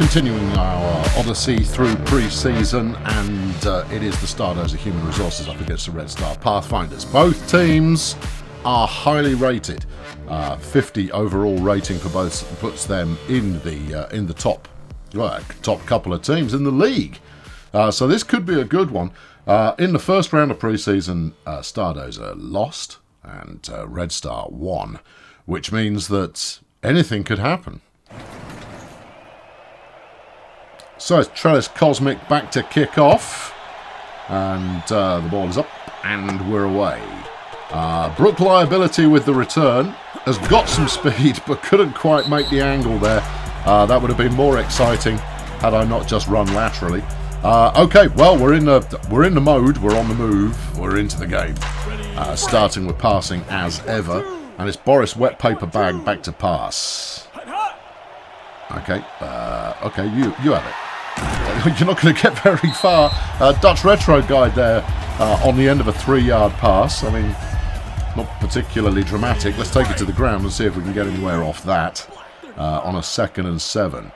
continuing our odyssey through pre-season, and it is the Stardozer Human Resources up against the Red Star Pathfinders. Both teams are highly rated. 50 overall rating for both puts them in the top couple of teams in the league. So this could be a good one. In the first round of pre-season, Stardozer lost and Red Star won, which means that anything could happen. So it's Trellis Cosmic back to kick off, and the ball is up and we're away. Brook Liability with the return has got some speed but couldn't quite make the angle there. That would have been more exciting had I not just run laterally. Okay, well, we're in the mode, we're on the move, we're into the game. Starting with passing as ever, and it's Boris Wet Paper Bag back to pass. Okay, okay, you have it. You're not going to get very far. Dutch Retro Guide there on the end of a 3-yard pass. I mean, not particularly dramatic. Let's take it to the ground and see if we can get anywhere off that on a 2nd and 7.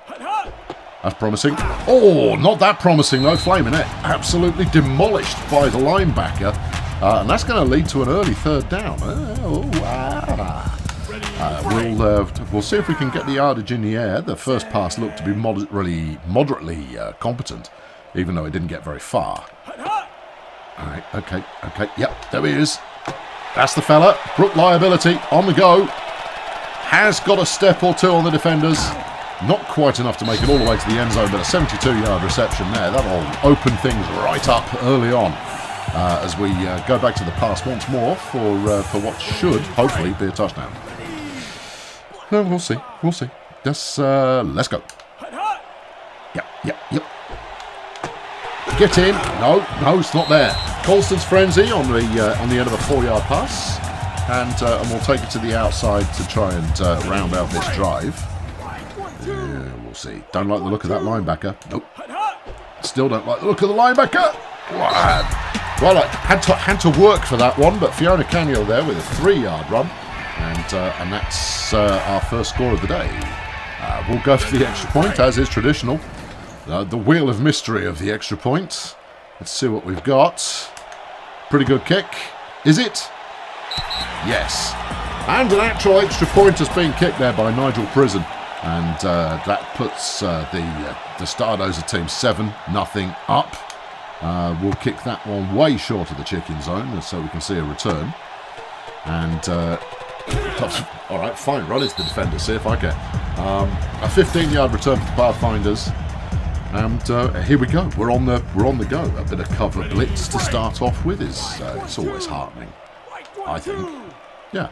That's promising. Oh, not that promising though. Flaming it. Absolutely demolished by the linebacker. And that's going to lead to an early 3rd down. We'll see if we can get the yardage in the air. The first pass looked to be moderately competent, even though it didn't get very far. Alright, okay, yep, there he is. That's the fella. Brook Liability on the go. Has got a step or two on the defenders. Not quite enough to make it all the way to the end zone, but a 72-yard reception there. That'll open things right up early on as we go back to the pass once more for what should hopefully be a touchdown. No, we'll see. Let's go. Yep. Get in. No, it's not there. Colston's Frenzy on the end of a 4-yard pass, and we'll take it to the outside to try and round out this drive. Yeah, we'll see. Don't like the look of that linebacker. Nope. Still don't like the look of the linebacker. Well, I had to work for that one, but Fiona Canio there with a 3-yard run. And that's our first score of the day. We'll go for the extra point, as is traditional. The wheel of mystery of the extra point. Let's see what we've got. Pretty good kick. Is it? Yes. And an actual extra point has been kicked there by Nigel Prison. And that puts the Stardozer team 7-0 up. We'll kick that one way short of the chicken zone, so we can see a return. And... alright, fine, run into the defender, see if I get a 15-yard return for the Pathfinders, and here we go. We're on the go. A bit of cover blitz to start off with is it's always heartening, I think. Yeah,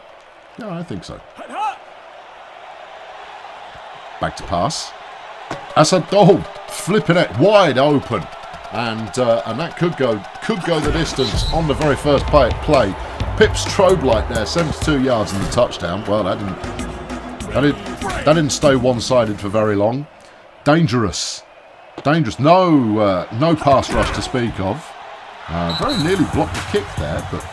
I think so. Back to pass. That's a flipping it wide open, and that could go the distance on the very first play. Pip Strobe light there, 72 yards in the touchdown. Well, that didn't stay one-sided for very long. Dangerous. No pass rush to speak of. Very nearly blocked the kick there, but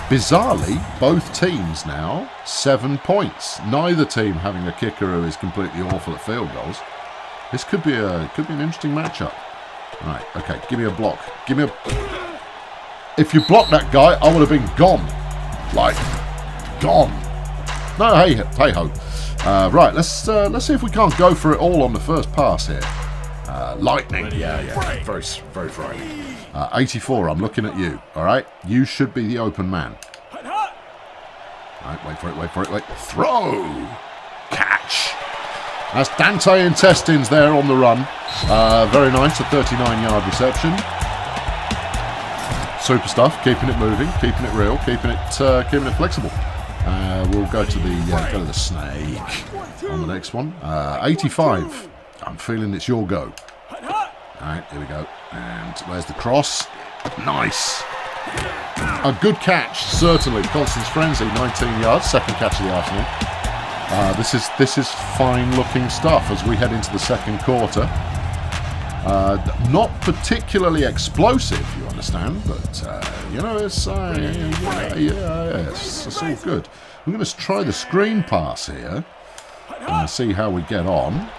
bizarrely, both teams now 7 points. Neither team having a kicker who is completely awful at field goals. This could be an interesting matchup. Right, okay, give me a block. If you blocked that guy, I would have been gone. Like, gone. No, hey ho. Right, let's see if we can't go for it all on the first pass here. Lightning. Yeah. Very, very frightening. 84, I'm looking at you. All right? You should be the open man. All right, wait for it. Throw. Catch. That's Dante Intestines there on the run. Very nice, a 39-yard reception. Super stuff, keeping it moving, keeping it real, keeping it flexible. We'll go to the snake on the next one. 85. I'm feeling it's your go. Alright, here we go. And where's the cross? Nice. A good catch, certainly. Constance Frenzy, 19 yards, second catch of the afternoon. This is fine-looking stuff as we head into the second quarter. Not particularly explosive, you understand, but it's all good. We're going to try the screen pass here and see how we get on.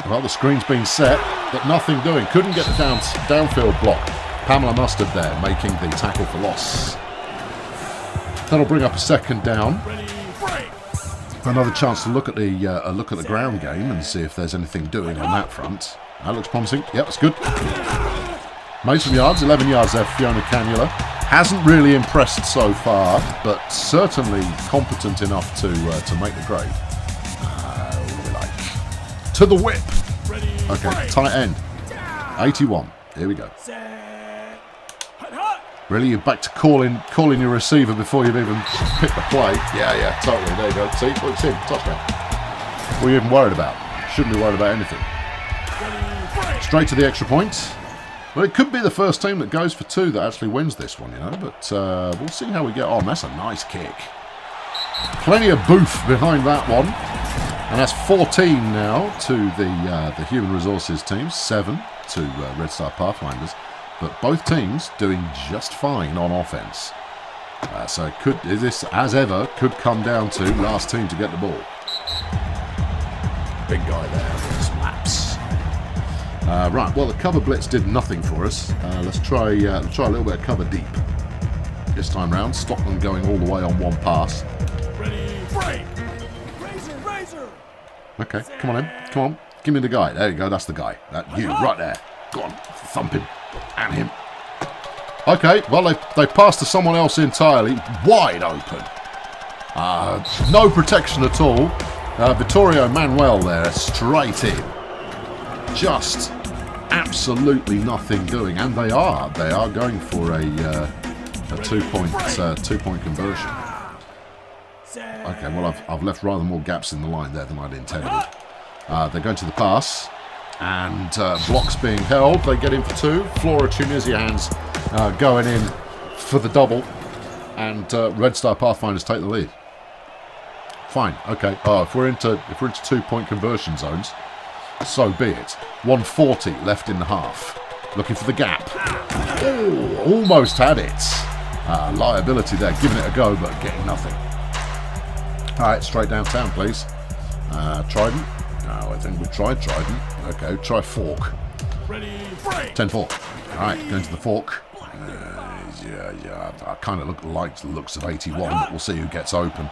Well, the screen's been set, but nothing doing. Couldn't get the downfield block. Pamela Mustard there, making the tackle for loss. That'll bring up a second down. Another chance to look at the ground game and see if there's anything doing on that front. That looks promising. Yep, that's good. Made some yards, 11 yards there for Fiona Canula. Hasn't really impressed so far, but certainly competent enough to make the grade. What do we like? To the whip. Okay, tight end. 81. Here we go. Really, you're back to calling your receiver before you've even picked the play. Yeah, totally. There you go. See, look, it's in. Touchdown. What are you even worried about? Shouldn't be worried about anything. Straight to the extra point. Well, it could be the first team that goes for 2 that actually wins this one, you know, but we'll see how we get on. That's a nice kick. Plenty of boof behind that one. And that's 14 now to the Human Resources team, 7 to Red Star Pathfinders. But both teams doing just fine on offense. So this, as ever, could come down to last team to get the ball. Big guy there, slaps. Right, well, the cover blitz did nothing for us. Let's try a little bit of cover deep. This time round, stop them going all the way on one pass. Ready, break. Razor. Okay, come on in. Come on. Give me the guy. There you go, that's the guy. That you, right there. Go on, thump him. And him. Okay, well, they passed to someone else entirely. Wide open. No protection at all. Vittorio Manuel there, straight in. Just absolutely nothing doing. And they are going for a 2-point conversion. Okay, well, I've left rather more gaps in the line there than I'd intended. They're going to the pass. And blocks being held. They get in for 2. Flora Tunisians going in for the double. And Red Star Pathfinders take the lead. Fine. Okay. If we're into 2-point conversion zones, so be it. 140 left in the half. Looking for the gap. Oh, almost had it. Liability there. Giving it a go, but getting nothing. All right, straight downtown, please. Trident. No, I think we've tried Trident. Okay, try fork. Ready, break. 10-4. All right, going to the fork. Yeah. I kind of like the looks of 81, but we'll see who gets open.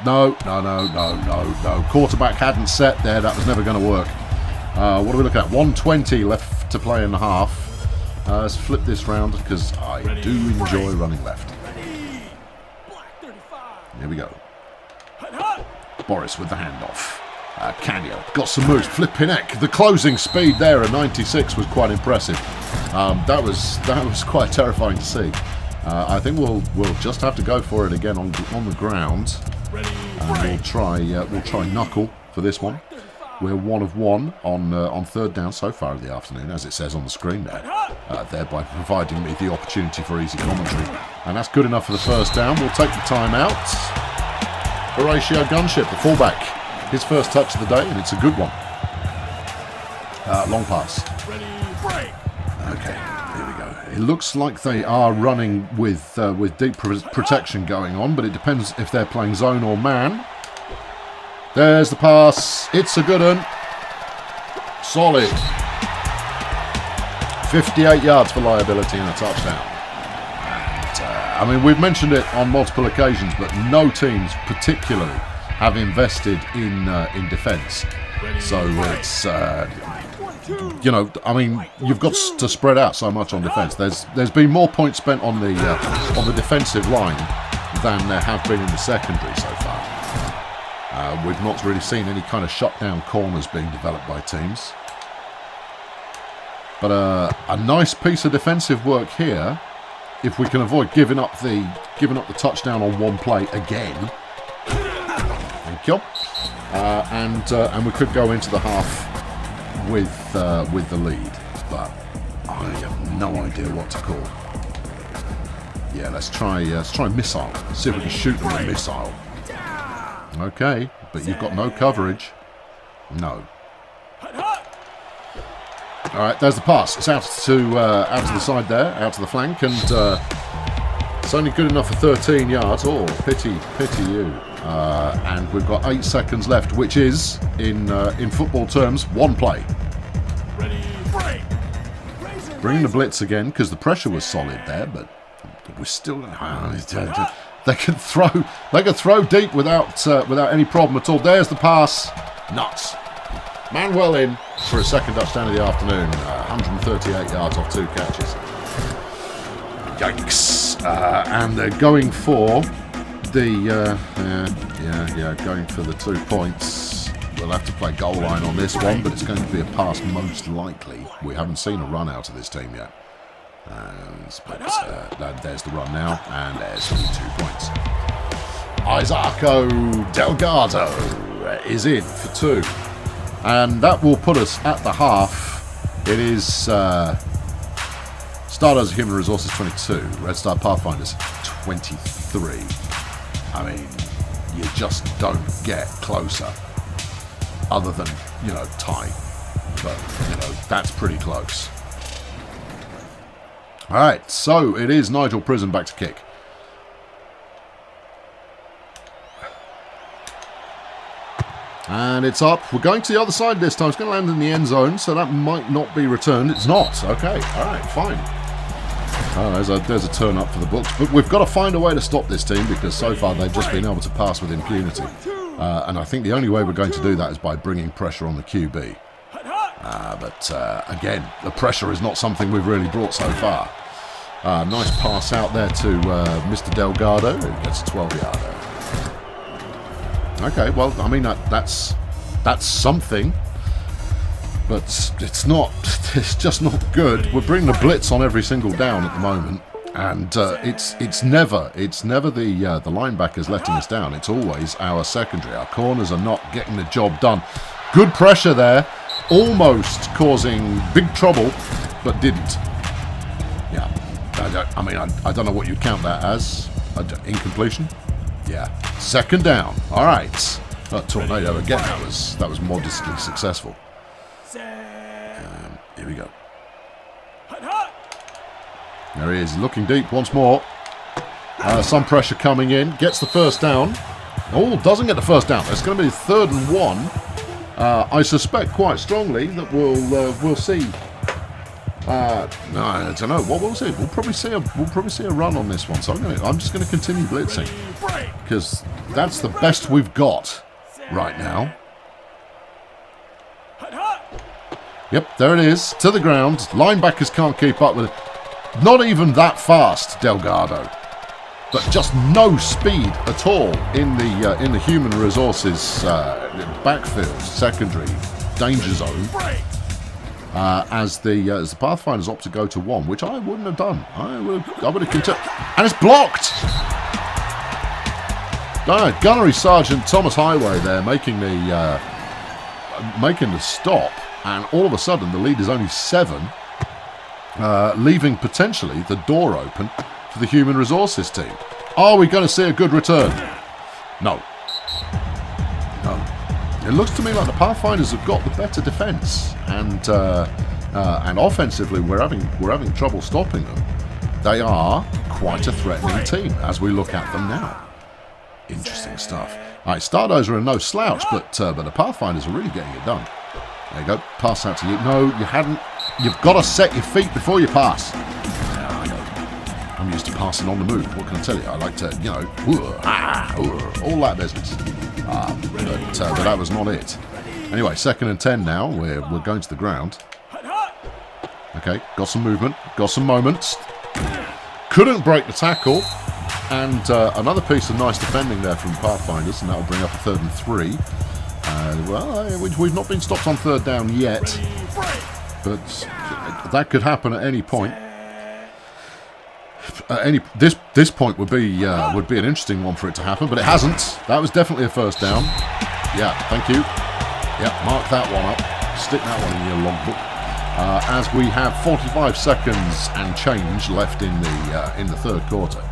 No. Quarterback hadn't set there. That was never going to work. What are we looking at? 120 left to play in the half. Let's flip this round because I do enjoy running left. Here we go. Boris with the handoff. Canio got some moves. Flipping heck. The closing speed there at 96 was quite impressive. That was quite terrifying to see. I think we'll just have to go for it again on the ground. And we'll try knuckle for this one. We're 1 of 1 on third down so far of the afternoon, as it says on the screen there, thereby providing me the opportunity for easy commentary. And that's good enough for the first down. We'll take the timeout. Horatio Gunship, the fullback, his first touch of the day, and it's a good one. Long pass. Okay, here we go. It looks like they are running with deep protection going on, but it depends if they're playing zone or man. There's the pass. It's a good one. Solid. 58 yards for liability and a touchdown. I mean, we've mentioned it on multiple occasions, but no teams particularly have invested in defence. So it's, you know, I mean, you've got to spread out so much on defence. There's been more points spent on the defensive line than there have been in the secondary so far. We've not really seen any kind of shutdown corners being developed by teams. But a nice piece of defensive work here. If we can avoid giving up the touchdown on one play again. Thank you. And we could go into the half with the lead, but I have no idea what to call. Yeah, let's try missile. See if we can shoot them with a missile. Okay, but you've got no coverage. No. All right, there's the pass. It's out to the side there, out to the flank, and It's only good enough for 13 yards. Oh, pity you. And we've got 8 seconds left, which is, in football terms, 1 play. Ready, break. Bringing the blitz again, because the pressure was solid there, but we're still... They can throw deep without any problem at all. There's the pass. Nuts. Manuel in for a second touchdown of the afternoon. 138 yards off 2 catches. Yikes. And they're going for the... going for the 2 points. We'll have to play goal line on this one, but it's going to be a pass most likely. We haven't seen a run out of this team yet. But there's the run now, and there's the 2 points. Isaaco Delgado is in for 2. And that will put us at the half. It is Stardozer Human Resources 22, Red Star Pathfinders 23. I mean, you just don't get closer. Other than, tie. But, that's pretty close. Alright, so it is Nigel Prison back to kick. And it's up. We're going to the other side this time. It's going to land in the end zone, so that might not be returned. It's not. Okay, alright, fine. There's a turn up for the books. But we've got to find a way to stop this team, because so far they've just been able to pass with impunity. And I think the only way we're going to do that is by bringing pressure on the QB. But again, the pressure is not something we've really brought so far. Nice pass out there to Mr. Delgado, who gets a 12-yarder. Okay, well, I mean, that's something. But it's not. It's just not good. We're bringing the blitz on every single down at the moment. And it's never the linebackers letting us down. It's always our secondary. Our corners are not getting the job done. Good pressure there, almost causing big trouble, but didn't. Yeah, I don't know what you'd count that as. Incompletion. Yeah, second down. All right, tornado again. That was modestly successful. Here we go. There he is, looking deep once more. Some pressure coming in. Gets the first down. Oh, doesn't get the first down. It's going to be 3rd and 1. I suspect quite strongly that we'll see. No, I don't know. What we'll see. We'll probably see a run on this one. So I'm just going to continue blitzing, because that's the best we've got right now. Yep, there it is, to the ground. Linebackers can't keep up with it. Not even that fast, Delgado. But just no speed at all in the human resources backfield, secondary, danger zone. As the Pathfinders opt to go to 1, which I wouldn't have done. I would have continued. And it's blocked! Gunnery Sergeant Thomas Highway there making the stop. And all of a sudden, the lead is only 7, leaving potentially the door open for the Human Resources team. Are we going to see a good return? No. It looks to me like the Pathfinders have got the better defence, and offensively, we're having trouble stopping them. They are quite a threatening team as we look at them now. Interesting stuff. All right, Stardos are no slouch, but the Pathfinders are really getting it done. There you go. Pass out to you. No, you hadn't. You've got to set your feet before you pass. Yeah, I know. I'm used to passing on the move. What can I tell you? I like to, all that business. But that was not it. Anyway, 2nd and 10 now. We're going to the ground. Okay, got some movement. Got some moments. Couldn't break the tackle. And another piece of nice defending there from Pathfinders, and that'll bring up a 3rd and 3. We've not been stopped on 3rd down yet, but that could happen at any point. This point would be an interesting one for it to happen, but it hasn't. That was definitely a 1st down. Yeah, thank you. Yeah, mark that one up. Stick that one in your logbook. As we have 45 seconds and change left in the 3rd quarter.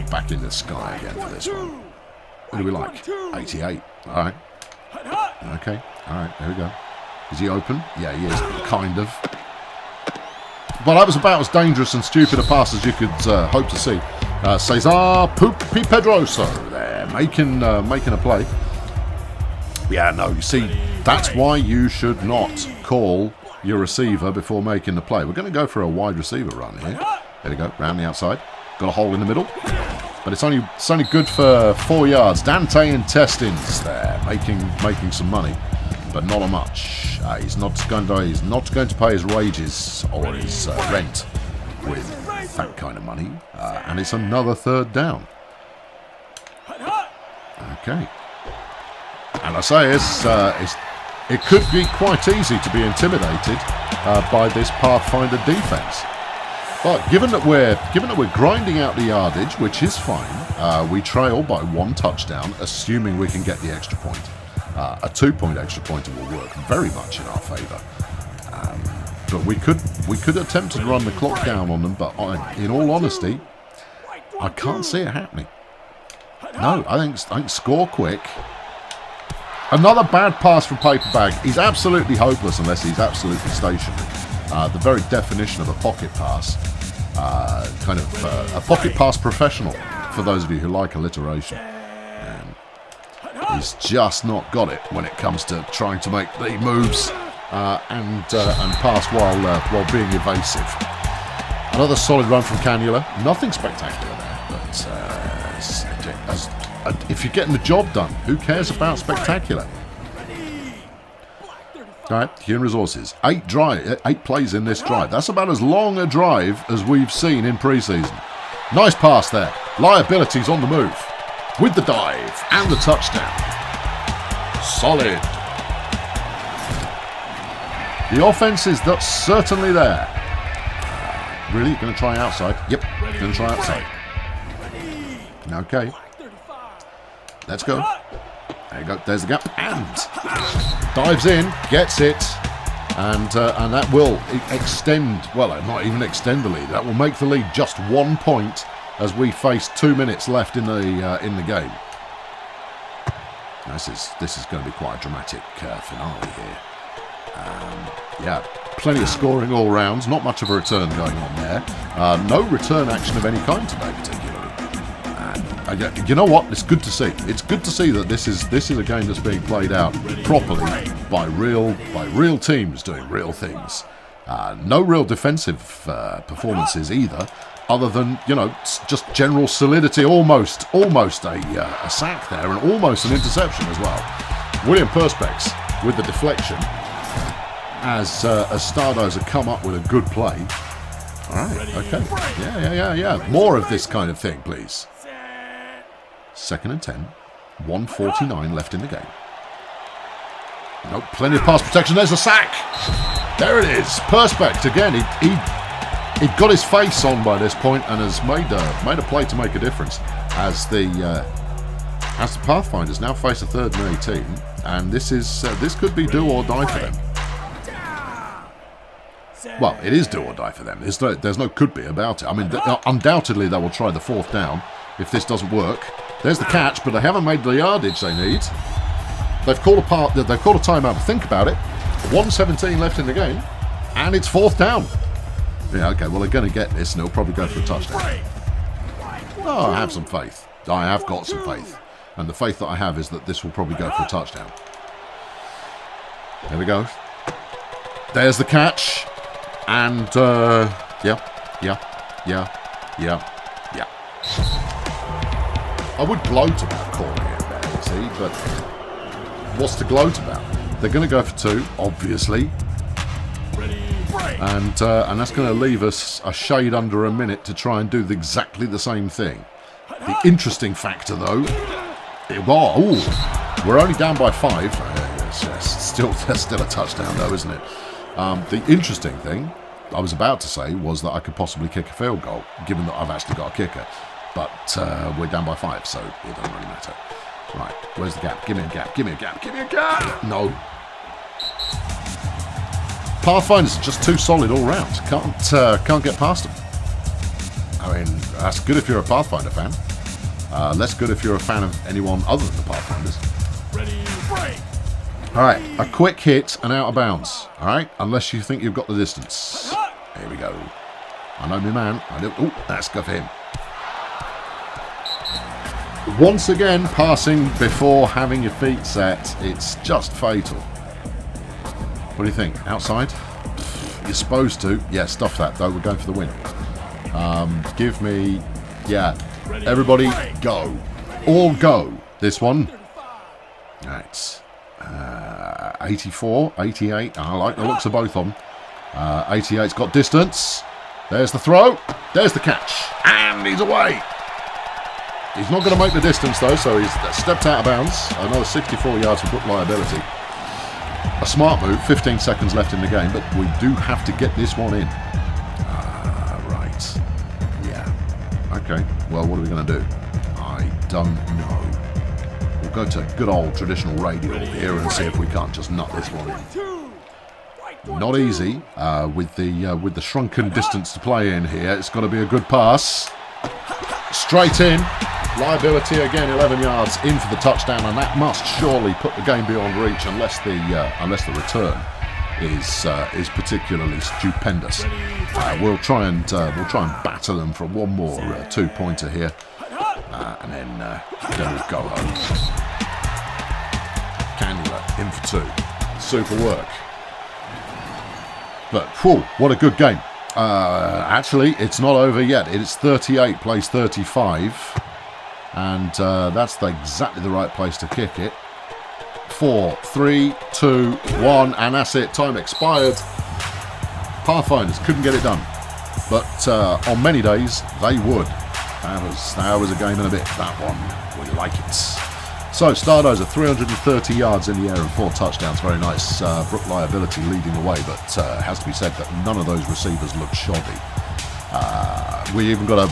Back in the sky again for this one. What do we like? 88. All right. Okay. All right. There we go. Is he open? Yeah, he is. Kind of. Well, that was about as dangerous and stupid a pass as you could hope to see. Cesar Pedroso there, making a play. Yeah, no, you see, that's why you should not call your receiver before making the play. We're going to go for a wide receiver run here. There we go, round the outside. Got a hole in the middle. But it's only good for 4 yards. Dante Intestines there, making some money, but not a much. He's not going to pay his wages or his rent with that kind of money. And it's another 3rd down. Okay. And I say it could be quite easy to be intimidated by this Pathfinder defense. But given that we're grinding out the yardage, which is fine, we trail by 1 touchdown, assuming we can get the extra point. A 2-point extra pointer will work very much in our favour. But we could attempt to run the clock down on them. But in all honesty, I can't see it happening. No, I think score quick. Another bad pass from Paperbag. He's absolutely hopeless unless he's absolutely stationary. The very definition of a pocket pass. A pocket pass professional, for those of you who like alliteration. And he's just not got it when it comes to trying to make the moves and pass while being evasive. Another solid run from Cannula. Nothing spectacular there, but if you're getting the job done, who cares about spectacular? All right, Human Resources. 8 plays in this drive. That's about as long a drive as we've seen in preseason. Nice pass there. Liabilities on the move. With the dive and the touchdown. Solid. The offense is certainly there. Really? Going to try outside? Yep, going to try outside. Okay. Let's go. There you go. There's the gap. And dives in, gets it, and that will extend. Well, not even extend the lead. That will make the lead just 1 point as we face 2 minutes left in the game. This is going to be quite a dramatic finale here. Yeah, plenty of scoring all rounds. Not much of a return going on there. No return action of any kind today, particularly. And you know what? It's good to see. It's good to see that this is a game that's being played out properly by real teams doing real things. No real defensive performances either, other than just general solidity. Almost a sack there, and almost an interception as well. William Perspex with the deflection. As Stardos have come up with a good play. All right, okay. Yeah. More of this kind of thing, please. 2nd and 10. 1:49 left in the game. Nope, plenty of pass protection. There's a sack. There it is. Perspex again. He got his face on by this point and has made a play to make a difference as the Pathfinders now face a 3rd and 18, and this could be do or die for them. Well, it is do or die for them. There's no could be about it. I mean, undoubtedly they will try the 4th down if this doesn't work. There's the catch, but they haven't made the yardage they need. They've called a timeout to think about it. 1:17 left in the game, and it's 4th down. Yeah, okay. Well, they're going to get this, and they'll probably go for a touchdown. Oh, I have some faith. I have got some faith, and the faith that I have is that this will probably go for a touchdown. There we go. There's the catch. And, yeah. I would gloat about calling it there, you see, but what's to gloat about? They're going to go for 2, obviously. And that's going to leave us a shade under a minute to try and do exactly the same thing. The interesting factor, though, we're only down by 5. It's still a touchdown, though, isn't it? The interesting thing I was about to say was that I could possibly kick a field goal, given that I've actually got a kicker. But we're down by 5, so it doesn't really matter. Right, where's the gap? Give me a gap, give me a gap, give me a gap! No. Pathfinders are just too solid all round. Can't get past them. I mean, that's good if you're a Pathfinder fan. Less good if you're a fan of anyone other than the Pathfinders. Ready, break! All right, a quick hit and out of bounds. All right, unless you think you've got the distance. Here we go. I know my man. Oh, that's good for him. Once again, passing before having your feet set. It's just fatal. What do you think? Outside? You're supposed to. Yeah, stuff that, though. We're going for the win. Give me... Yeah. Everybody, go. All go. This one. Right. 84, 88. I like the looks of both of them. 88's got distance. There's the throw. There's the catch. And he's away. He's not going to make the distance, though, so he's stepped out of bounds. Another 64 yards for Brook liability. A smart move. 15 seconds left in the game, but we do have to get this one in. Right. Yeah. Okay. Well, what are we going to do? I don't know. We'll go to good old traditional radial here and see if we can't just nut this one in. Not easy with the shrunken distance to play in here. It's got to be a good pass. Straight in. Liability again, 11 yards in for the touchdown, and that must surely put the game beyond reach unless the return is particularly stupendous. We'll try and batter them for one more 2-pointer here, and then we'll go home. Cannula in for 2. Super work. But whew, what a good game. Actually, it's not over yet. It's 38 plays 35. And that's exactly the right place to kick it. 4, 3, 2, 1, and that's it. Time expired. Pathfinders couldn't get it done. But on many days, they would. That was a game and a bit. That one, we like it. So, Stardozer, 330 yards in the air and 4 touchdowns. Very nice. Brook liability leading the way, but it has to be said that none of those receivers look shoddy. We even got a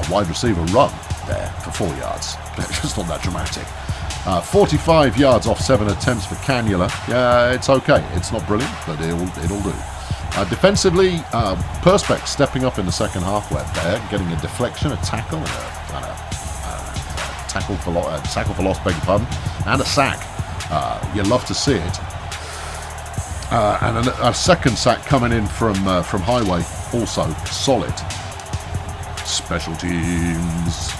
wide receiver run there for 4 yards. Just not that dramatic. 45 yards off 7 attempts for Cannula. Yeah, it's okay. It's not brilliant, but it'll do. Defensively, Perspex stepping up in the second half where they're getting a deflection, a tackle, and a tackle for loss, beg your pardon, and a sack. You love to see it. And a second sack coming in from Highway, also solid. Special teams.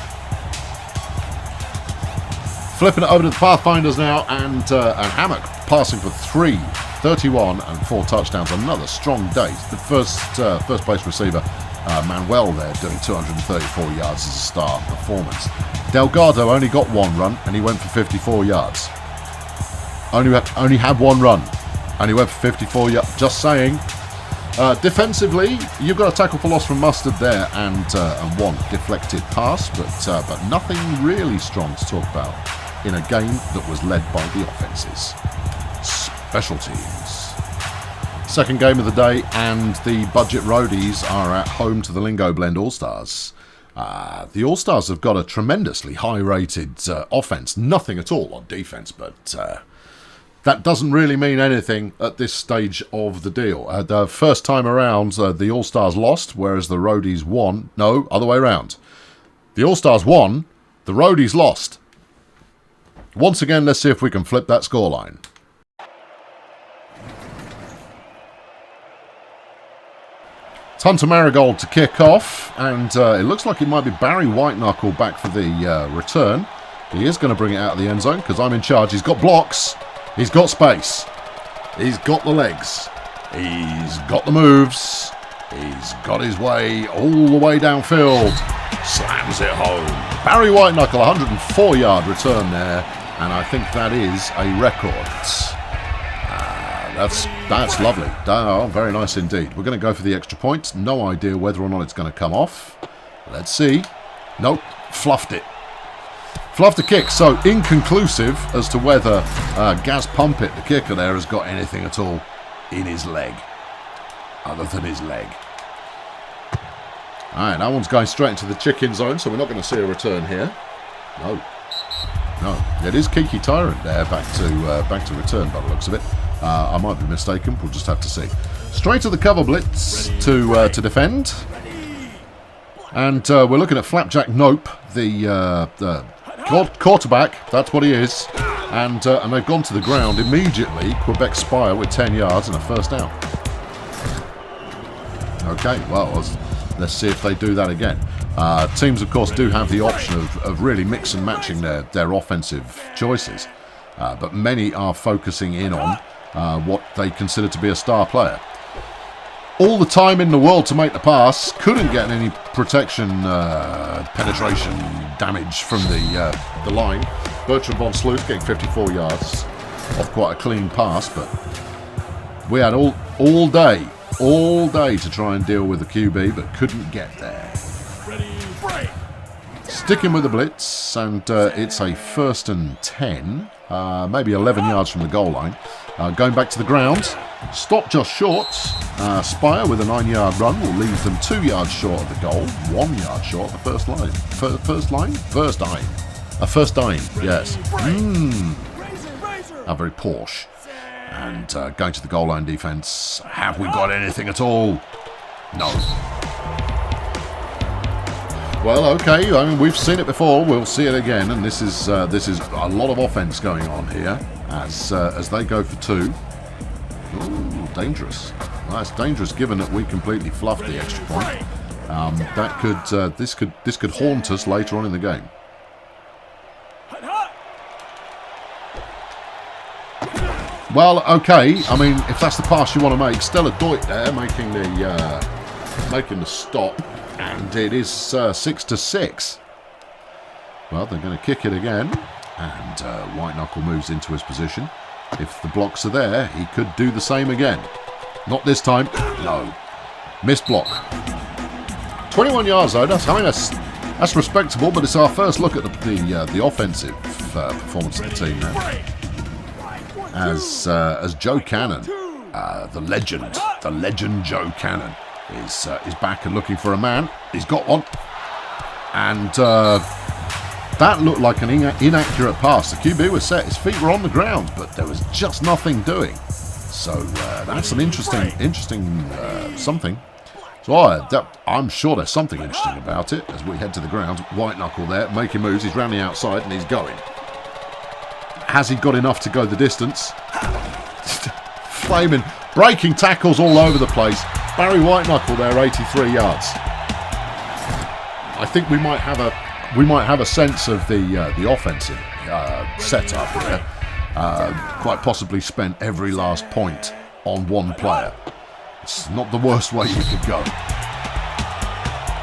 Flipping it over to the Pathfinders now, and Hammock passing for 3, 31 and 4 touchdowns. Another strong day. The first place receiver, Manuel there, doing 234 yards as a star performance. Delgado only got 1 run, and he went for 54 yards. Only had 1 run, and he went for 54 yards. Just saying. Defensively, you've got a tackle for loss from Mustard there, and 1 deflected pass, but nothing really strong to talk about in a game that was led by the offenses. Special teams. Second game of the day, and the budget Roadies are at home to the LingoBlend Allstars. The Allstars have got a tremendously high-rated offense. Nothing at all on defense, but that doesn't really mean anything at this stage of the deal. The first time around, the Allstars lost, whereas the Roadies won. No, other way around. The Allstars won, the Roadies lost. Once again, let's see if we can flip that scoreline. It's Hunter Marigold to kick off, and it looks like it might be Barry Whiteknuckle back for the return. He is going to bring it out of the end zone because I'm in charge. He's got blocks. He's got space. He's got the legs. He's got the moves. He's got his way all the way downfield. Slams it home. Barry Whiteknuckle, 104-yard return there, and I think that is a record. That's lovely. Oh, very nice indeed. We're going to go for the extra point. No idea whether or not it's going to come off. Let's see. Nope. Fluffed it. Fluffed the kick. So inconclusive as to whether Gaz Pumpit, the kicker there, has got anything at all in his leg. Other than his leg. Alright, that one's going straight into the chicken zone, so we're not going to see a return here. No. It is Kiki Tyrant there, back to return by the looks of it. I might be mistaken. We'll just have to see. Straight to the cover blitz to defend. And we're looking at Flapjack Nope, the quarterback. That's what he is. And they've gone to the ground immediately. Quebec Spire with 10 yards and a first down. Okay, well, let's see if they do that again. Teams, of course, do have the option of really mix and matching their offensive choices, but many are focusing in on what they consider to be a star player. All the time in the world to make the pass, couldn't get any protection, penetration, damage from the line. Bertrand von Sloot getting 54 yards off quite a clean pass, but we had all day to try and deal with the QB, but couldn't get there. Ready, break. Sticking with the blitz, and it's a 1st and 10, maybe 11 yards from the goal line. Going back to the ground, stop just short. Spire with a 9-yard run will leave them 2 yards short of the goal, 1 yard short of the first line. First dime. A first dime, yes. Very Porsche. And going to the goal line defense. Have we got anything at all? No. Well, okay. I mean, we've seen it before. We'll see it again. And this is a lot of offense going on here as they go for 2. Ooh, dangerous. That's dangerous, given that we completely fluffed the extra point. This could haunt us later on in the game. Well, okay. I mean, if that's the pass you want to make, Stella Deutsch there making the stop, and it is 6-6. Well, they're going to kick it again, and White Knuckle moves into his position. If the blocks are there, he could do the same again. Not this time. No. Missed block. 21 yards though. That's respectable, but it's our first look at the offensive performance of the team now. As Joe Cannon, the legend Joe Cannon, is back and looking for a man. He's got one, and that looked like an inaccurate pass. The QB was set, his feet were on the ground, but there was just nothing doing. So that's an interesting something. So I'm sure there's something interesting about it as we head to the ground. White Knuckle there, making moves. He's round the outside and he's going. Has he got enough to go the distance? Flaming, breaking tackles all over the place. Barry White Knuckle there, 83 yards. I think we might have a sense of the offensive setup here. Quite possibly spent every last point on one player. It's not the worst way you could go.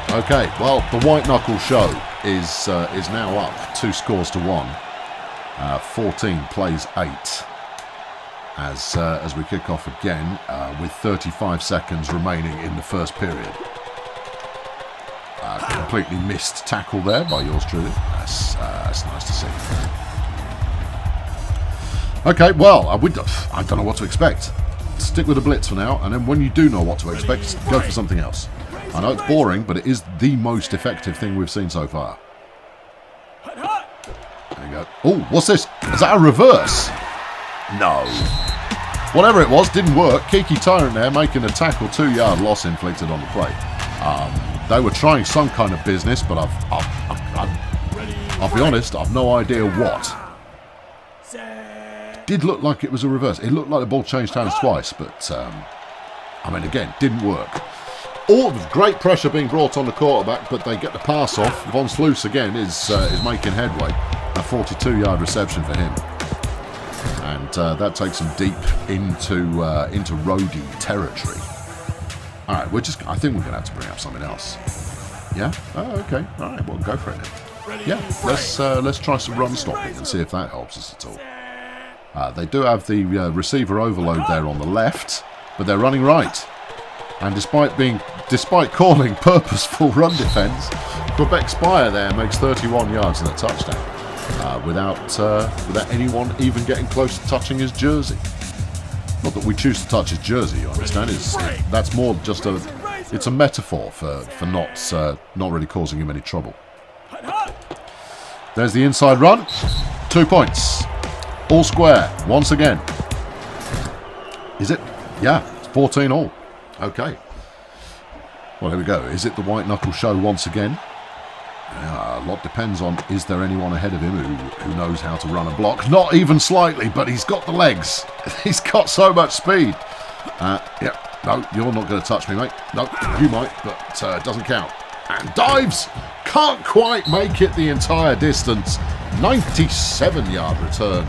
Okay, well, the White Knuckle show is now up 2 scores to 1. 14 plays 8 as we kick off again with 35 seconds remaining in the first period. Completely missed tackle there by yours truly. That's nice to see. Okay, well, I don't know what to expect. Stick with the blitz for now, and then when you do know what to expect, go for something else. I know it's boring, but it is the most effective thing we've seen so far. There you go. Oh, what's this? Is that a reverse? No. Whatever it was, didn't work. Kiki Tyrant there making a tackle, 2-yard loss inflicted on the play. They were trying some kind of business, but I'll be honest, I've no idea what. Did look like it was a reverse. It looked like the ball changed hands twice, but I mean, again, didn't work. All the great pressure being brought on the quarterback, but they get the pass off. Von Sloos again is making headway. A 42-yard reception for him, and that takes him deep into roadie territory. All right, I think we're gonna have to bring up something else. Yeah. Oh, okay. All right. Well, go for it then. Yeah. Let's try some run stopping and see if that helps us at all. They do have the receiver overload there on the left, but they're running right. And despite calling purposeful run defence, Quebec Spire there makes 31 yards and a touchdown without anyone even getting close to touching his jersey. Not that we choose to touch his jersey, you understand? That's more just it's a metaphor for not really causing him any trouble. There's the inside run, 2 points, all square once again. Is it? Yeah, it's 14 all. Okay. Well, here we go. Is it the White Knuckle show once again? A lot depends on, is there anyone ahead of him who knows how to run a block? Not even slightly, but he's got the legs. He's got so much speed. Yep, No, you're not going to touch me, mate. No, you might, but it doesn't count. And dives! Can't quite make it the entire distance. 97-yard return.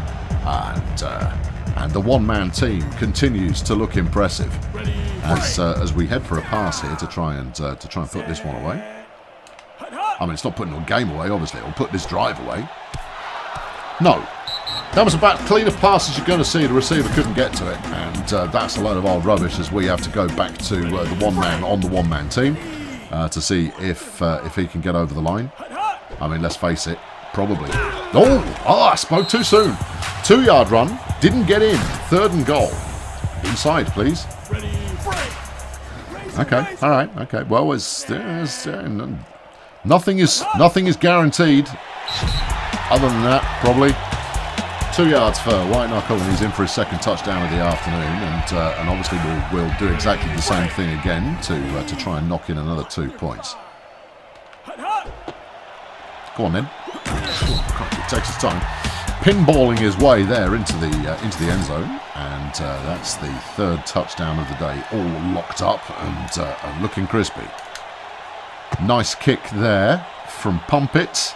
And the one-man team continues to look impressive as we head for a pass here to try and put this one away. I mean, it's not putting a game away, obviously. It'll put this drive away. No. That was about cleanest pass as you're going to see. The receiver couldn't get to it. And that's a load of old rubbish as we have to go back to the one-man on the one-man team to see if he can get over the line. I mean, let's face it, probably. Oh, I spoke too soon. 2-yard run. Didn't get in. 3rd and goal. Inside, please. Okay, all right, okay. Well, nothing is guaranteed. Other than that, probably 2 yards for White Knuckle, and he's in for his 2nd touchdown of the afternoon. And obviously we'll do exactly the same thing again to try and knock in another 2 points. Go on then. It takes its time. Pinballing his way there into the end zone, and that's the 3rd touchdown of the day, all locked up and looking crispy. Nice kick there from Pumpit,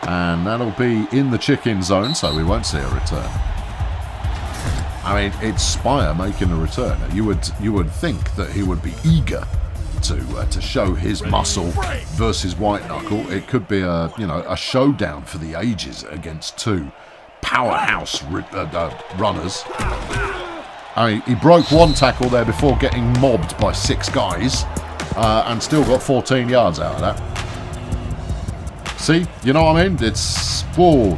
and that'll be in the chicken zone, so we won't see a return. I mean, it's Spire making a return. You would think that he would be eager to show his muscle versus White Knuckle. It could be a showdown for the ages against 2 powerhouse runners. I mean, he broke 1 tackle there before getting mobbed by 6 guys, and still got 14 yards out of that. See, you know what I mean? It's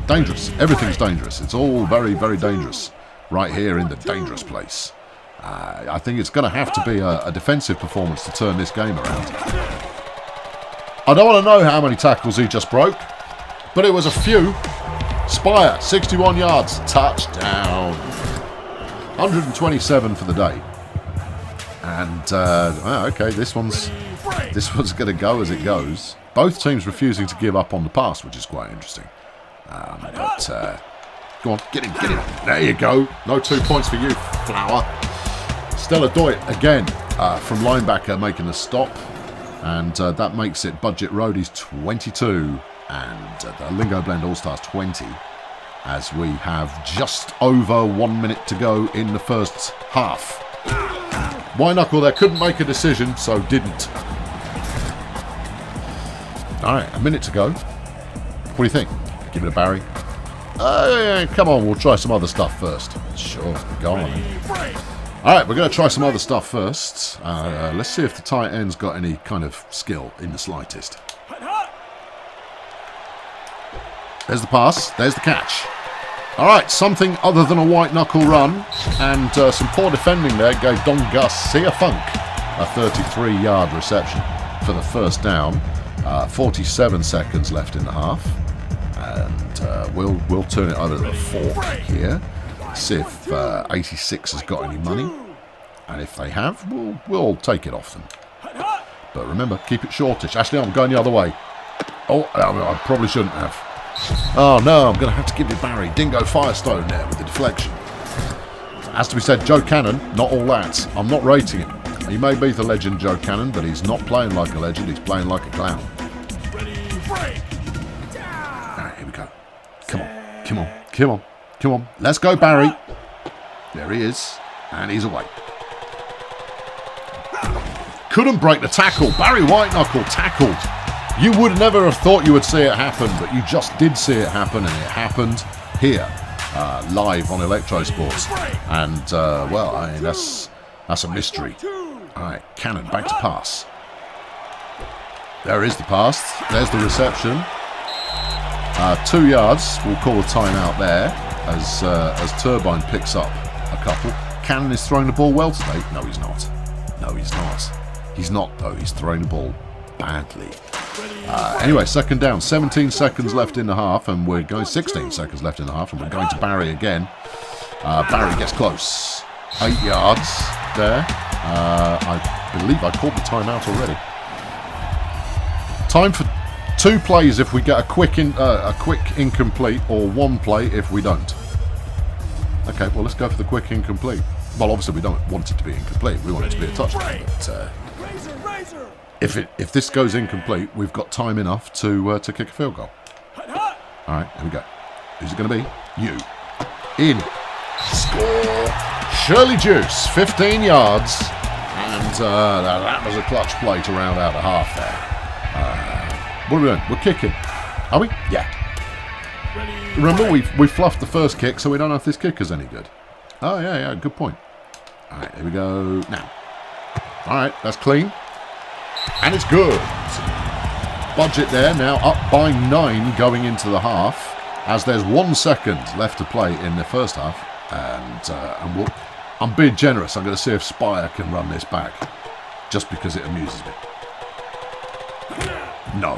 dangerous. Everything's dangerous. It's all very, very dangerous right here in the dangerous place. I think it's going to have to be a defensive performance to turn this game around. I don't want to know how many tackles he just broke, but it was a few. Spire, 61 yards, touchdown. 127 for the day. And, okay, this one's going to go as it goes. Both teams refusing to give up on the pass, which is quite interesting. Go on, get in. There you go. No 2 points for you, Flower. Stella Doit, again, from linebacker, making a stop. And that makes it Budget Roadies 22 and the LingoBlend Allstars 20, as we have just over 1 minute to go in the first half. White Knuckle there couldn't make a decision, so didn't. Alright, a minute to go. What do you think? Give it a Barry? Come on, we'll try some other stuff first. Sure, go on. Alright, we're going to try some other stuff first. Let's see if the tight end's got any kind of skill in the slightest. There's the pass, there's the catch. Alright, something other than a White Knuckle run, and some poor defending there gave Don Garcia Funk a 33-yard reception for the first down. 47 seconds left in the half, and we'll turn it over to the fork here. See if 86 has got any money, and if they have, we'll take it off them. But remember, keep it shortish. Actually, I'm going the other way. Oh, I probably shouldn't have. Oh no, I'm going to have to give you Barry. Dingo Firestone there with the deflection. As to be said, Joe Cannon, not all that. I'm not rating him. He may be the legend Joe Cannon, but he's not playing like a legend, he's playing like a clown. Alright, here we go. Come on. Let's go, Barry. There he is, and he's away. Couldn't break the tackle. Barry White Knuckle tackled. You would never have thought you would see it happen, but you just did see it happen, and it happened here, live on Electrosports. And, well, I mean, that's a mystery. Alright, Cannon, back to pass. There is the pass. There's the reception. 2 yards. We'll call a timeout there as Turbine picks up a couple. Cannon is throwing the ball well today. No, he's not. He's not, though. He's throwing the ball badly. Anyway, 2nd down. 17 seconds left in the half, and we're going 16 seconds left in the half, and we're going to Barry again. Barry gets close. 8 yards there. I believe I called the timeout already. Time for 2 plays if we get a quick incomplete, or 1 play if we don't. Okay, well, let's go for the quick incomplete. Well, obviously we don't want it to be incomplete. We want it to be a touchdown. But if this goes incomplete, we've got time enough to kick a field goal. All right, here we go. Who's it going to be? You. In. Score. Shirley Juice, 15 yards. And that was a clutch play to round out the half there. What are we doing? We're kicking. Are we? Yeah. Remember, we fluffed the first kick, so we don't know if this kicker's any good. Oh, yeah, good point. All right, here we go now. All right, that's clean. And it's good. Budget there now up by 9 going into the half, as there's 1 second left to play in the first half. And I'm being generous. I'm going to see if Spire can run this back, just because it amuses me. No.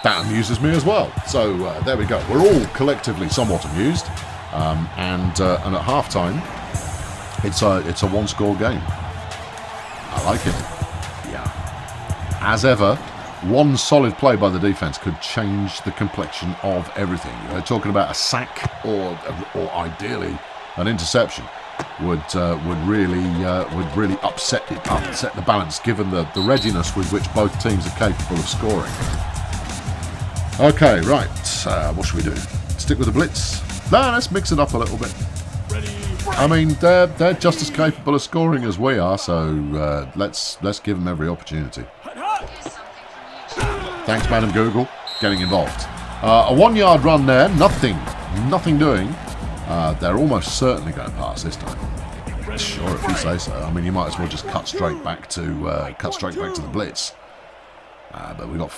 That amuses me as well. So there we go. We're all collectively somewhat amused. And at half-time, it's a one-score game. I like it. Yeah. As ever, one solid play by the defense could change the complexion of everything. You're talking about a sack or ideally an interception would really upset the balance, given the readiness with which both teams are capable of scoring. Okay, right. What should we do? Stick with the blitz? No, let's mix it up a little bit. I mean, they're just as capable of scoring as we are, so let's give them every opportunity. Thanks, Madam Google, getting involved. A 1-yard run there, nothing doing. They're almost certainly going to pass this time. Sure, if you say so. I mean, you might as well just cut straight back to the blitz. But we got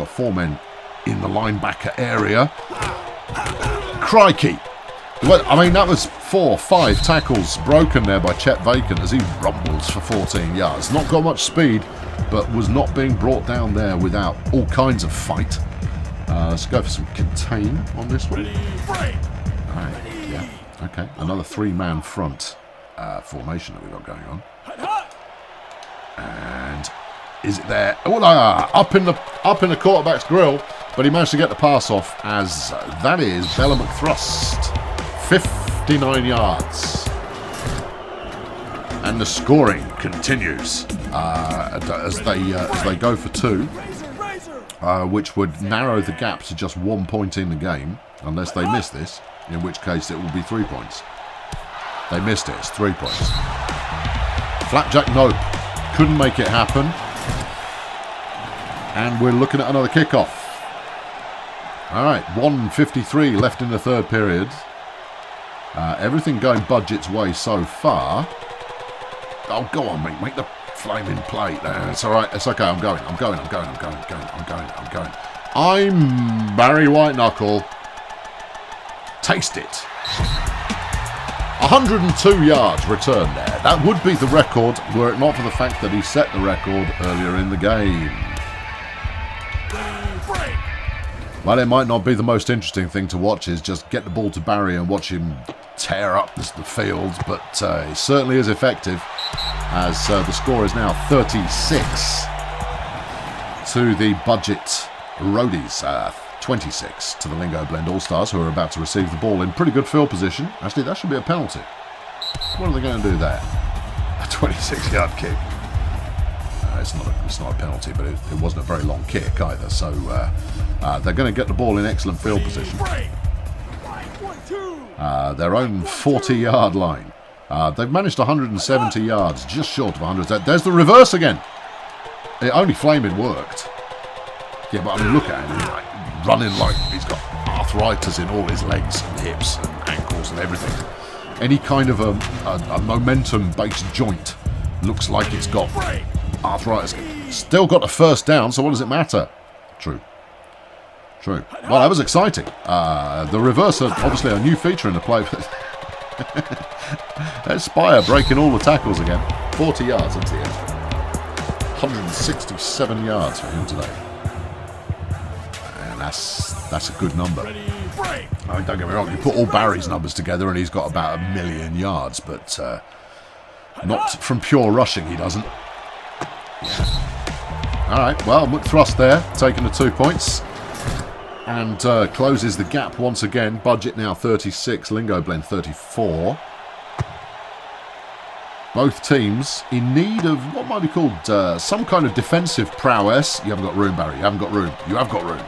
4 men in the linebacker area. Crikey! I mean, that was 4 or 5 tackles broken there by Chet Vacant as he rumbles for 14 yards. Not got much speed, but was not being brought down there without all kinds of fight. Let's go for some contain on this one. Alright, yeah, okay. Another 3-man front formation that we've got going on. And is it there? Oh, up in the quarterback's grill, but he managed to get the pass off, as that is Bella McThrust. 59 yards. And the scoring continues as they go for 2, which would narrow the gap to just 1 point in the game, unless they miss this, in which case it will be 3 points. They missed it, it's 3 points. Flapjack Nope couldn't make it happen. And we're looking at another kickoff. Alright, 1:53 left in the third period. Everything going Budget's way so far. Oh, go on, mate. Make the flaming play. It's alright. It's okay. I'm going. I'm Barry White Knuckle. Taste it. 102 yards returned there. That would be the record were it not for the fact that he set the record earlier in the game. Well, it might not be the most interesting thing to watch, is just get the ball to Barry and watch him tear up the field, but it certainly is effective, as the score is now 36 to the Budget Roadies, 26 to the LingoBlend Allstars, who are about to receive the ball in pretty good field position. Actually, that should be a penalty. What are they going to do there? A 26-yard kick. It's not a penalty, but it wasn't a very long kick either, so they're going to get the ball in excellent field position. Their own 40-yard line. They've managed 170 yards, just short of 100. There's the reverse again. It only flaming worked. Yeah, but I mean, look at him. He's like running like he's got arthritis in all his legs and hips and ankles and everything. Any kind of a momentum-based joint looks like it's got arthritis. Still got the first down, so what does it matter? True. Well, that was exciting. The reverse, obviously a new feature in the play. There's Spire breaking all the tackles again. 40 yards into the end. 167 yards for him today. And that's a good number. I mean, don't get me wrong, you put all Barry's numbers together and he's got about 1 million yards, but not from pure rushing, he doesn't. Yeah. Alright, well, McThrust there, taking the 2 points. And closes the gap once again. Budget now 36, LingoBlend 34. Both teams in need of what might be called some kind of defensive prowess. You haven't got room, Barry. You haven't got room. You have got room.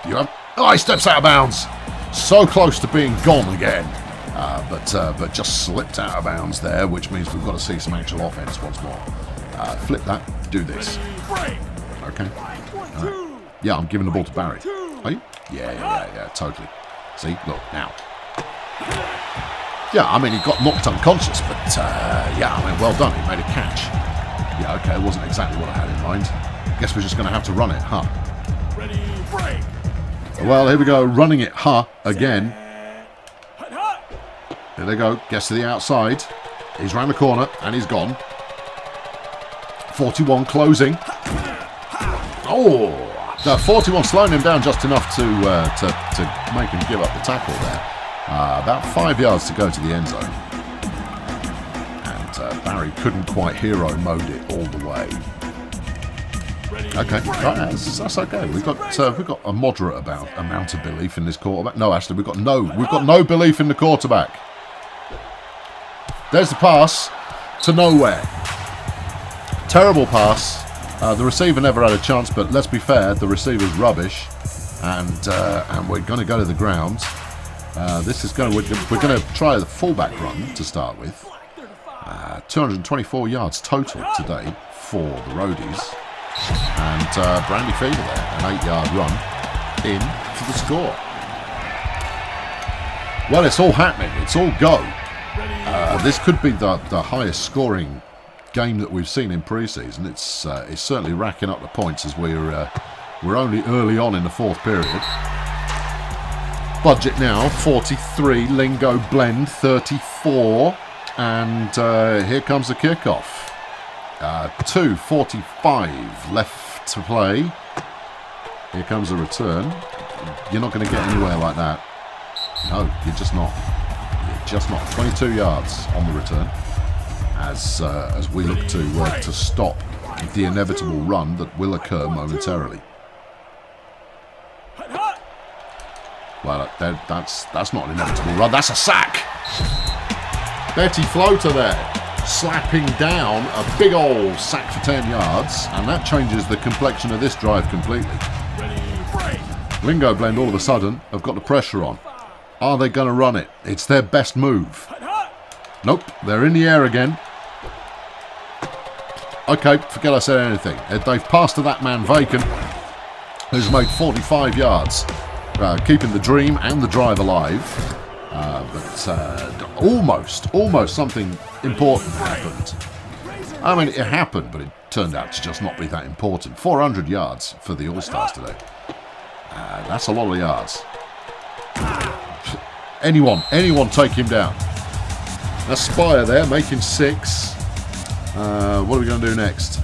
You have... Oh, he steps out of bounds. So close to being gone again. But just slipped out of bounds there, which means we've got to see some actual offense once more. Flip that. Do this. Okay. Yeah, I'm giving the ball to Barry. Are you? Yeah, totally. See, look, now. Yeah, I mean, he got knocked unconscious, but yeah, I mean, well done. He made a catch. Yeah, okay, it wasn't exactly what I had in mind. Guess we're just going to have to run it, huh? Ready, break. Well, here we go, running it, huh, again. Here they go, gets to the outside. He's round the corner, and he's gone. 41 closing. Oh, the 41 slowing him down just enough to make him give up the tackle there. About 5 yards to go to the end zone. And Barry couldn't quite hero mode it all the way. Okay, right, that's okay. We've got a moderate amount of belief in this quarterback. No, actually, we've got no belief in the quarterback. There's the pass to nowhere. Terrible pass. The receiver never had a chance, but let's be fair, the receiver's rubbish, and we're going to go to the ground. We're going to try the fullback run to start with. 224 yards total today for the Roadies. And Brandy Fever there, an 8-yard run in for the score. Well, it's all happening. It's all go. This could be the highest scoring game that we've seen in preseason. It's certainly racking up the points as we're only early on in the fourth period. Budget now 43, LingoBlend 34, and here comes the kickoff. 2:45 left to play. Here comes the return. You're not going to get anywhere like that. No, you're just not. You're just not. 22 yards on the return. As we look to stop the inevitable run that will occur momentarily. Well, that's not an inevitable run. That's a sack. Betty Floater there, slapping down a big old sack for 10 yards, and that changes the complexion of this drive completely. LingoBlend all of a sudden have got the pressure on. Are they going to run it? It's their best move. Nope, they're in the air again. Okay, forget I said anything. They've passed to that man vacant, who's made 45 yards, keeping the dream and the drive alive. But almost something important happened. I mean, it happened, but it turned out to just not be that important. 400 yards for the All-Stars today. That's a lot of yards. Anyone take him down. Aspire there, making 6. What are we going to do next?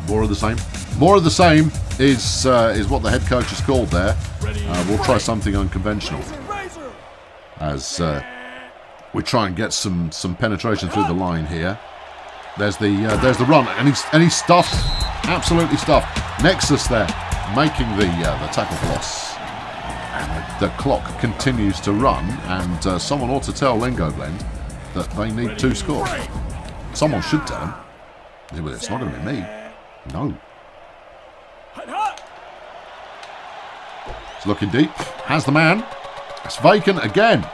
More of the same. More of the same is what the head coach has called there. We'll try something unconventional as we try and get some penetration through the line here. There's the run, and he's stuffed, absolutely stuffed. Nexus there, making the tackle for loss, and the clock continues to run. And someone ought to tell LingoBlend that they need 2 scores. Someone should tell him. It's not going to be me. No. He's looking deep. Has the man. It's vacant again.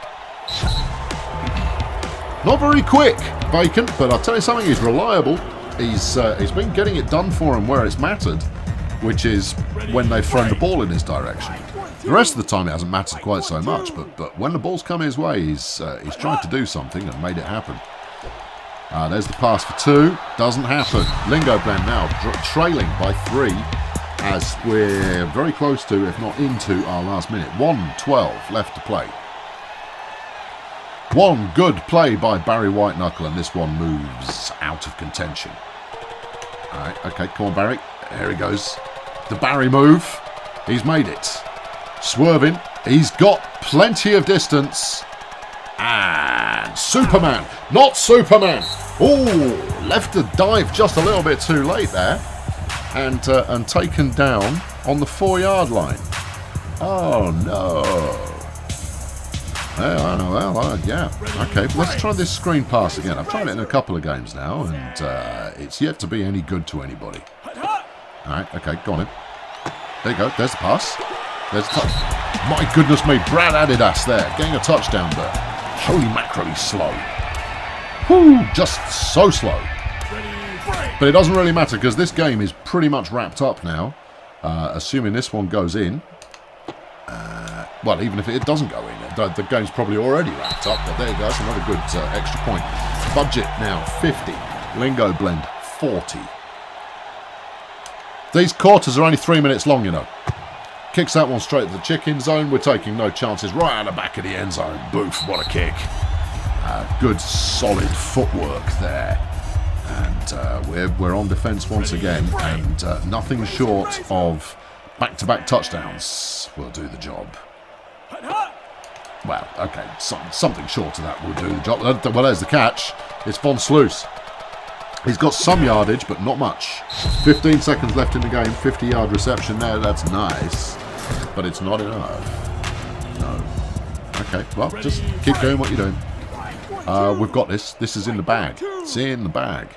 Not very quick, vacant, but I'll tell you something, he's reliable. He's been getting it done for him where it's mattered, which is when they've thrown the ball in his direction. The rest of the time it hasn't mattered quite so much, but when the ball's come his way, he's tried to do something and made it happen. There's the pass for 2. Doesn't happen. LingoBlend now trailing by 3 as we're very close to, if not into, our last minute. 1:12 left to play. One good play by Barry Whiteknuckle, and this one moves out of contention. Alright, okay, come on Barry. There he goes. The Barry move. He's made it. Swerving. He's got plenty of distance. And Superman. Not Superman. Oh, left the dive just a little bit too late there. And taken down on the 4-yard line. Oh no. I know. Well, yeah. Okay, let's try this screen pass again. I've tried it in a couple of games now, and it's yet to be any good to anybody. Alright, okay, go on in. There you go, there's the pass. There's the touch. My goodness me, Brad Adidas there, getting a touchdown, but holy mackerel, he's slow. Whew, just so slow. But it doesn't really matter, because this game is pretty much wrapped up now. Assuming this one goes in. Well, even if it doesn't go in, the game's probably already wrapped up, but there you go, that's another good extra point. Budget now, 50. LingoBlend, 40. These quarters are only 3 minutes long, you know. Kicks that one straight to the chicken zone. We're taking no chances. Right out the back of the end zone. Boof, what a kick. Good, solid footwork there. And we're on defence once again, and nothing short of back-to-back touchdowns will do the job. Well, okay, something short of that will do the job. Well, there's the catch. It's Von Sluis. He's got some yardage, but not much. 15 seconds left in the game. 50-yard reception there. That's nice, but it's not enough. No. Okay, well, just keep doing what you're doing. We've got this. This is in the bag. It's in the bag.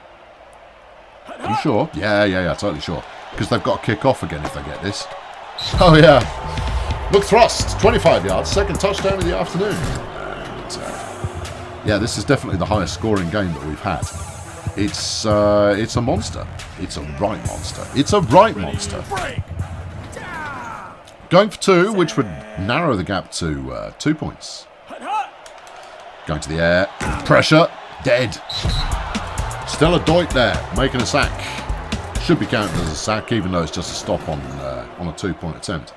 Are you sure? Yeah, totally sure. Because they've got to kick off again if they get this. Oh, yeah. Look, thrust, 25 yards, second touchdown of the afternoon. And, yeah, this is definitely the highest scoring game that we've had. It's a monster. It's a right monster. It's a right monster. Going for 2, which would narrow the gap to 2 points. Going to the air. Pressure. Dead. Stella Doit there, making a sack. Should be counted as a sack, even though it's just a stop on a 2-point attempt.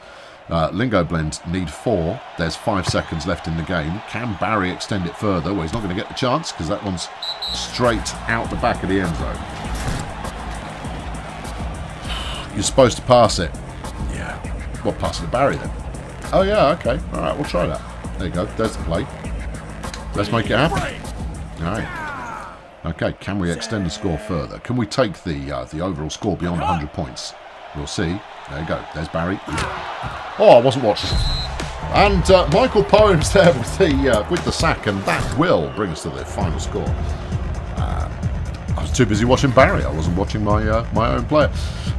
LingoBlend need 4. There's 5 seconds left in the game. Can Barry extend it further? Well, he's not going to get the chance because that one's straight out the back of the end zone. You're supposed to pass it. Yeah. Well, pass it to Barry then. Oh, yeah, okay. All right, we'll try that. There you go. There's the play. Let's make it happen. All right. Okay, can we extend the score further? Can we take the overall score beyond 100 points? We'll see. There you go. There's Barry. Oh, I wasn't watching. And Michael Poems there with the sack, and that will bring us to the final score. I was too busy watching Barry. I wasn't watching my own player.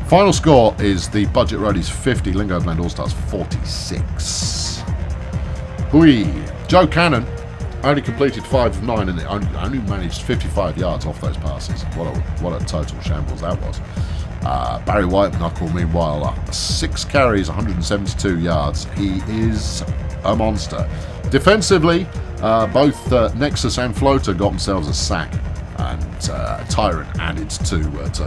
Final score is the Budget Roadies 50, LingoBlend Allstars 46. Hui. Joe Cannon only completed 5 of 9 and only managed 55 yards off those passes. What a total shambles that was. Barry White Knuckle, meanwhile, 6 carries, 172 yards. He is a monster. Defensively, both Nexus and Floater got themselves a sack, and Tyrant added to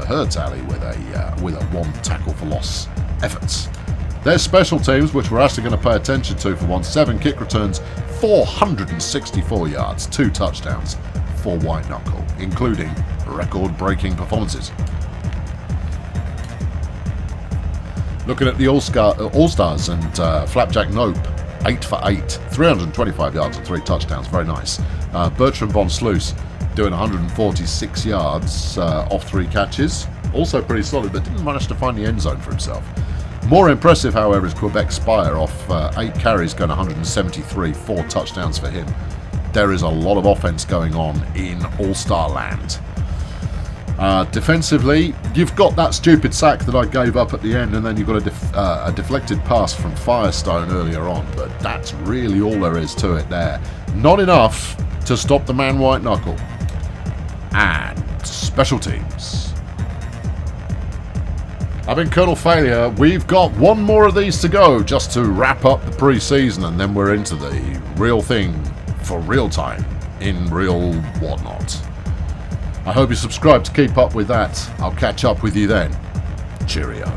her tally with a 1 tackle for loss efforts. Their special teams, which we're actually going to pay attention to for 7 kick returns, 464 yards, 2 touchdowns for White Knuckle, including record-breaking performances. Looking at the All-Stars and Flapjack Nope, 8 for 8, 325 yards and 3 touchdowns, very nice. Bertram Von Sluis doing 146 yards off 3 catches, also pretty solid, but didn't manage to find the end zone for himself. More impressive, however, is Quebec Spire off 8 carries, going 173, 4 touchdowns for him. There is a lot of offense going on in All-Star land. Defensively, you've got that stupid sack that I gave up at the end, and then you've got a deflected pass from Firestone earlier on, but that's really all there is to it there. Not enough to stop the man White Knuckle. And special teams. I've been Colonel Failure. We've got 1 more of these to go just to wrap up the pre-season, and then we're into the real thing for real time in real whatnot. I hope you subscribe to keep up with that. I'll catch up with you then. Cheerio.